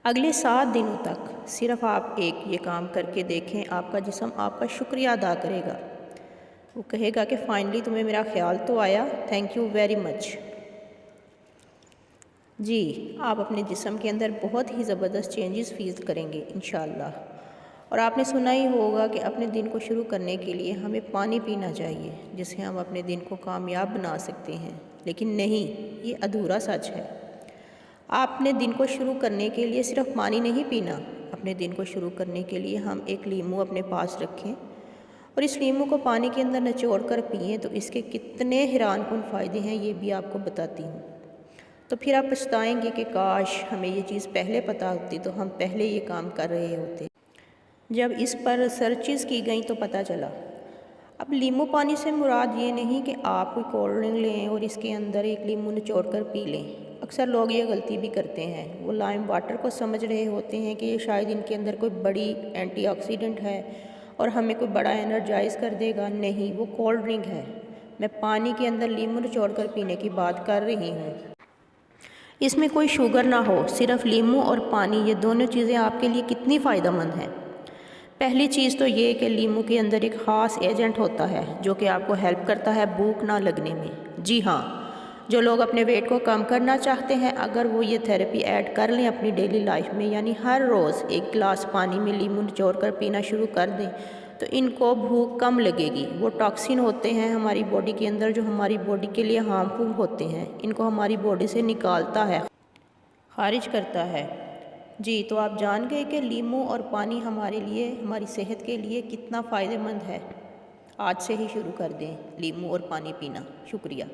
अगले 7 दिनों तक सिर्फ आप एक ये काम करके देखें, आपका जिस्म आपका शुक्रिया अदा करेगा। वो कहेगा कि फ़ाइनली तुम्हें मेरा ख़्याल तो आया, थैंक यू वेरी मच। जी, आप अपने जिस्म के अंदर बहुत ही ज़बरदस्त चेंजेस फ़ील करेंगे इंशाअल्लाह। और आपने सुना ही होगा कि अपने दिन को शुरू करने के लिए हमें पानी पीना चाहिए, जिससे हम अपने दिन को कामयाब बना सकते हैं। लेकिन नहीं, ये अधूरा सच है। आपने दिन को शुरू करने के लिए सिर्फ पानी नहीं पीना। अपने दिन को शुरू करने के लिए हम एक लीमू अपने पास रखें और इस लीमू को पानी के अंदर निचोड़ कर पिएँ तो इसके कितने हैरानकुन फ़ायदे हैं ये भी आपको बताती हूँ। तो फिर आप पछताएंगे कि काश हमें ये चीज़ पहले पता होती तो हम पहले ये काम कर रहे होते। जब इस पर रिसर्चेस की गई तो पता चला। अब लीमू पानी से मुराद ये नहीं कि आप कोई कोल्ड ड्रिंक लें और इसके अंदर एक लीमू निचोड़ कर पी लें। अक्सर लोग ये गलती भी करते हैं, वो लाइम वाटर को समझ रहे होते हैं कि ये शायद इनके अंदर कोई बड़ी एंटीऑक्सीडेंट है और हमें कोई बड़ा एनर्जाइज कर देगा। नहीं, वो कोल्ड ड्रिंक है। मैं पानी के अंदर लीमू निचोड़ कर पीने की बात कर रही हूँ। इसमें कोई शुगर ना हो, सिर्फ लीमू और पानी, ये दोनों चीज़ें आपके लिए कितनी फ़ायदेमंद हैं। पहली चीज़ तो ये कि लीमू के अंदर एक ख़ास एजेंट होता है जो कि आपको हेल्प करता है भूख ना लगने में। जी हाँ, जो लोग अपने वेट को कम करना चाहते हैं, अगर वो ये थेरेपी ऐड कर लें अपनी डेली लाइफ में, यानी हर रोज़ एक गिलास पानी में लीमू निचोड़ कर पीना शुरू कर दें, तो इनको भूख कम लगेगी। वो टॉक्सिन होते हैं हमारी बॉडी के अंदर जो हमारी बॉडी के लिए हार्मफुल होते हैं, इनको हमारी बॉडी से निकालता है, खारिज करता है। जी, तो आप जान गए कि लीमू और पानी हमारे लिए, हमारी सेहत के लिए कितना फ़ायदेमंद है। आज से ही शुरू कर दें लीमू और पानी पीना। शुक्रिया।